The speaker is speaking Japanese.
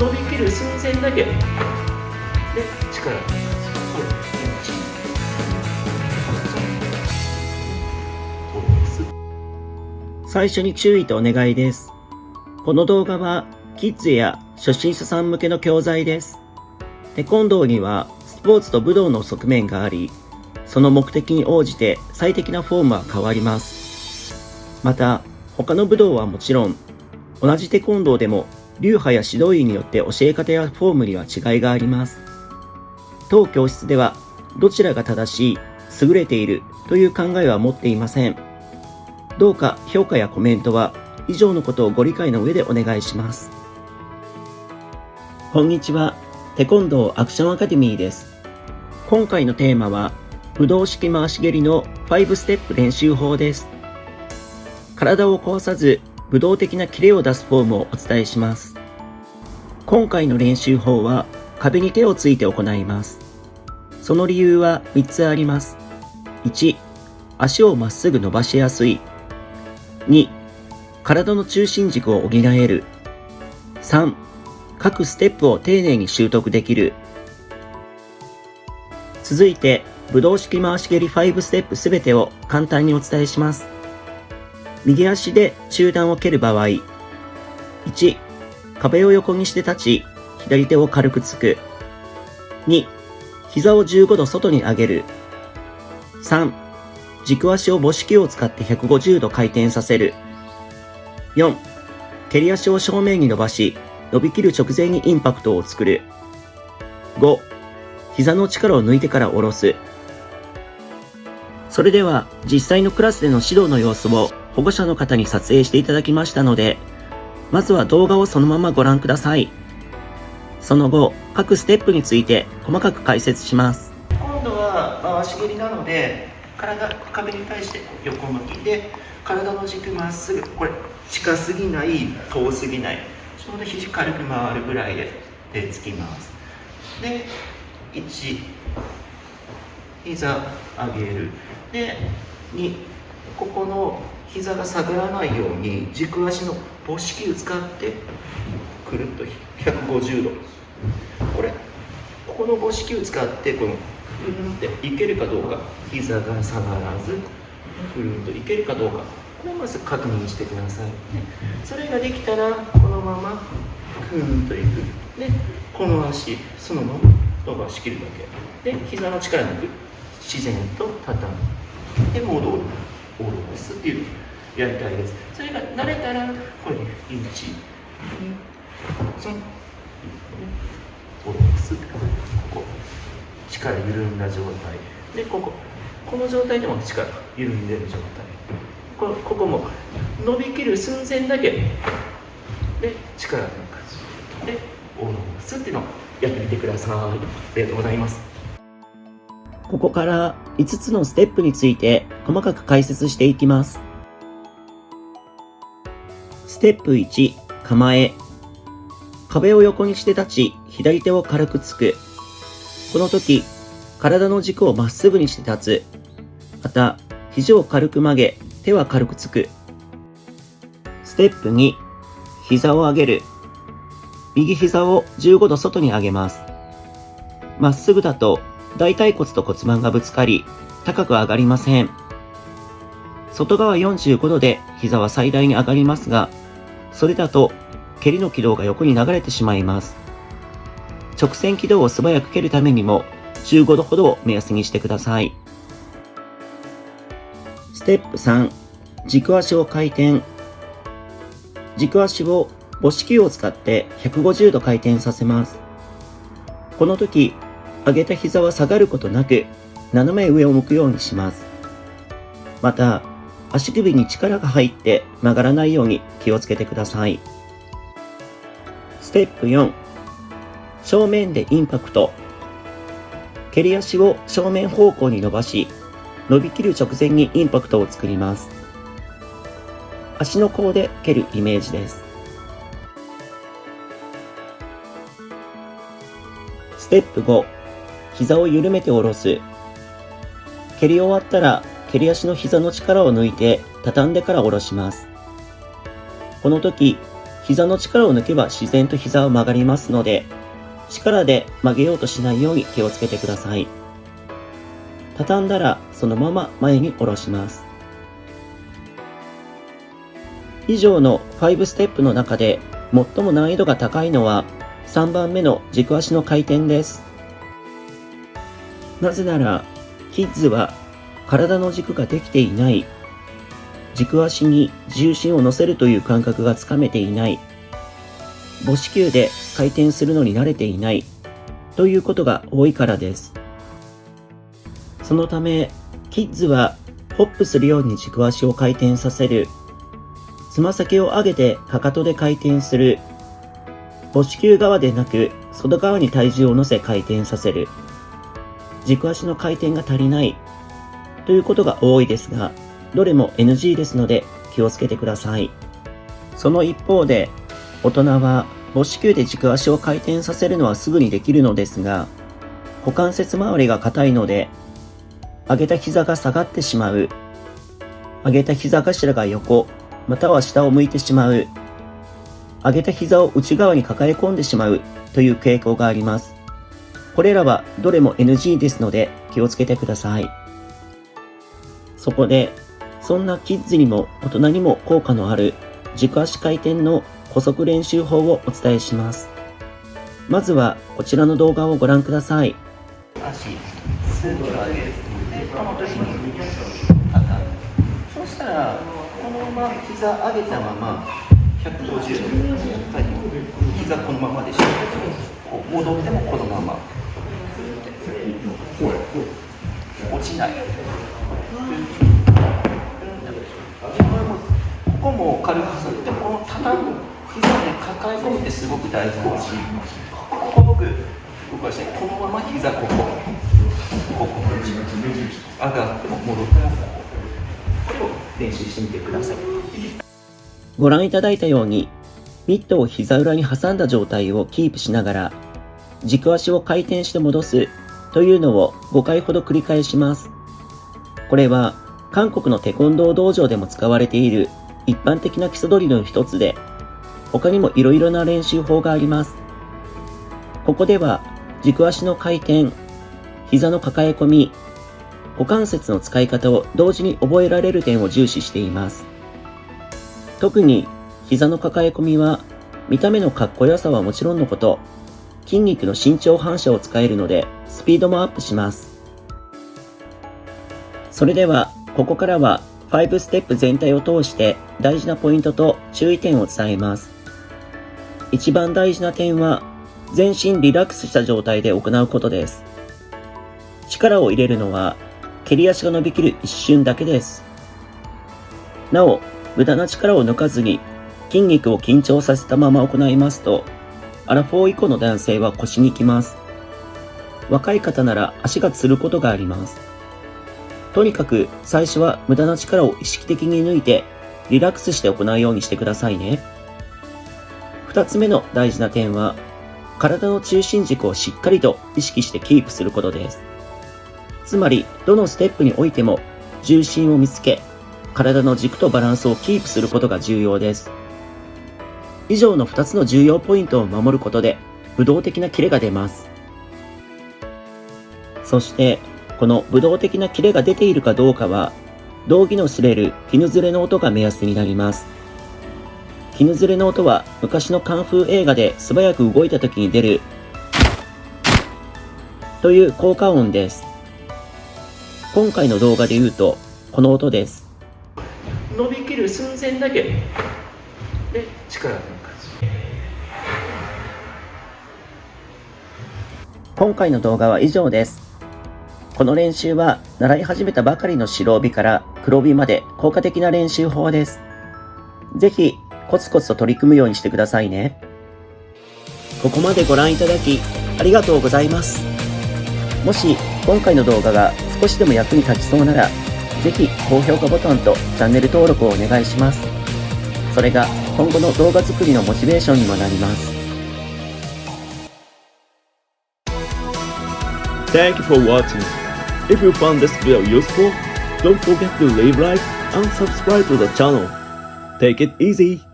伸びきる寸前だけで力を最初に注意とお願いです。この動画はキッズや初心者さん向けの教材です。テコンドーにはスポーツと武道の側面があり、その目的に応じて最適なフォームは変わります。また、他の武道はもちろん、同じテコンドーでも流派や指導員によって教え方やフォームには違いがあります。当教室ではどちらが正しい、優れているという考えは持っていません。どうか評価やコメントは以上のことをご理解の上でお願いします。こんにちは、テコンドーアクションアカデミーです。今回のテーマは、武道式回し蹴りの5ステップ練習法です。体を壊さず、武道的なキレを出すフォームをお伝えします。今回の練習法は、壁に手をついて行います。その理由は3つあります。1、足をまっすぐ伸ばしやすい。2、体の中心軸を補える。3、各ステップを丁寧に習得できる。続いて、武道式回し蹴り5ステップすべてを簡単にお伝えします。右足で中段を蹴る場合、1、壁を横にして立ち、左手を軽くつく。2、膝を15度外に上げる。3、軸足を母式を使って150度回転させる。4、蹴り足を正面に伸ばし、伸びきる直前にインパクトを作る。5、膝の力を抜いてから下ろす。それでは実際のクラスでの指導の様子を保護者の方に撮影していただきましたので、まずは動画をそのままご覧ください。その後、各ステップについて細かく解説します。今度は回し蹴りなので、壁に対して横向きで、体の軸まっすぐ、これ近すぎない、遠すぎない、ちょうど肘軽く回るぐらいで手つきます。で、1、膝上げる。で、2、ここの膝が下がらないように軸足の母式を使ってくるっと150度。ここの母式を使ってこのくるんっていけるかどうか、膝が下がらずくるんといけるかどうか、これをまず確認してください。それができたらこのままくるんといく。で、この足そのまま伸ばしきるだけで、膝の力抜く、自然と畳むで戻る、下ろすっていうやりたいです。それが慣れたらこれで1、2、3、下ろす。ここ力緩んだ状態で、この状態でも力緩んでる状態、ここも伸びきる寸前だけで力抜くで下ろすっていうのをやってみてください。ありがとうございます。ここから5つのステップについて細かく解説していきます。ステップ1、構え。壁を横にして立ち、左手を軽くつく。この時、体の軸をまっすぐにして立つ。また、肘を軽く曲げ、手は軽くつく。ステップ2、膝を上げる。右膝を15度外に上げます。まっすぐだと大腿骨と骨盤がぶつかり、高く上がりません。外側45度で膝は最大に上がりますが、それだと蹴りの軌道が横に流れてしまいます。直線軌道を素早く蹴るためにも15度ほどを目安にしてください。ステップ3、軸足を回転。軸足を母式を使って150度回転させます。この時、上げた膝は下がることなく、斜め上を向くようにします。また、足首に力が入って曲がらないように気をつけてください。ステップ4、正面でインパクト。蹴り足を正面方向に伸ばし、伸びきる直前にインパクトを作ります。足の甲で蹴るイメージです。ステップ5、膝を緩めて下ろす。蹴り終わったら、蹴り足の膝の力を抜いて畳んでから下ろします。この時、膝の力を抜けば自然と膝は曲がりますので、力で曲げようとしないように気をつけてください。畳んだらそのまま前に下ろします。以上の5ステップの中で最も難易度が高いのは3番目の軸足の回転です。なぜなら、キッズは体の軸ができていない、軸足に重心を乗せるという感覚がつかめていない、母子球で回転するのに慣れていないということが多いからです。そのため、キッズはホップするように軸足を回転させる、つま先を上げてかかとで回転する、母子球側でなく外側に体重を乗せ回転させる、軸足の回転が足りないということが多いですが、どれも NG ですので気をつけてください。その一方で、大人は母子球で軸足を回転させるのはすぐにできるのですが、股関節周りが硬いので、上げた膝が下がってしまう、上げた膝頭が横、または下を向いてしまう、上げた膝を内側に抱え込んでしまうという傾向があります。これらはどれも NG ですので気をつけてください。そこで、そんなキッズにも大人にも効果のある軸足回転の補足練習法をお伝えします。まずはこちらの動画をご覧ください。足、スーッと上げる。で、この時に畳む。そしたら、このまま膝上げたまま150度。膝このままでしょ。戻ってもこのまま。落ちない。ここも軽く挟んで、この畳む、膝で抱え込むってすごく大事だし、ここ僕、動かして、このまま膝ここ上がっても戻ってもこれを練習してみてください。ご覧いただいたように、ミットを膝裏に挟んだ状態をキープしながら、軸足を回転して戻すというのを5回ほど繰り返します。これは韓国のテコンドー道場でも使われている一般的な基礎ドリルの一つで、他にもいろいろな練習法があります。ここでは軸足の回転、膝の抱え込み、股関節の使い方を同時に覚えられる点を重視しています。特に膝の抱え込みは見た目のかっこよさはもちろんのこと、筋肉の伸長反射を使えるのでスピードもアップします。それではここからは5ステップ全体を通して大事なポイントと注意点を伝えます。一番大事な点は全身リラックスした状態で行うことです。力を入れるのは蹴り足が伸びきる一瞬だけです。なお、無駄な力を抜かずに筋肉を緊張させたまま行いますと、アラフォー以降の男性は腰にきます。若い方なら足がつることがあります。とにかく最初は無駄な力を意識的に抜いてリラックスして行うようにしてくださいね。二つ目の大事な点は、体の中心軸をしっかりと意識してキープすることです。つまり、どのステップにおいても重心を見つけ、体の軸とバランスをキープすることが重要です。以上の2つの重要ポイントを守ることで、武道的なキレが出ます。そして、この武道的なキレが出ているかどうかは、道着の擦れる絹ずれの音が目安になります。絹ずれの音は昔のカンフー映画で素早く動いた時に出るという効果音です。今回の動画で言うと、この音です。伸びきる寸前だけで力を抜く。今回の動画は以上です。この練習は習い始めたばかりの白帯から黒帯まで効果的な練習法です。ぜひコツコツと取り組むようにしてくださいね。ここまでご覧いただきありがとうございます。もし今回の動画が少しでも役に立ちそうなら、ぜひ高評価ボタンとチャンネル登録をお願いします。それが今後の動画作りのモチベーションにもなります。Thank you for watching. If you found this video useful, don't forget to leave a like and subscribe to the channel. Take it easy.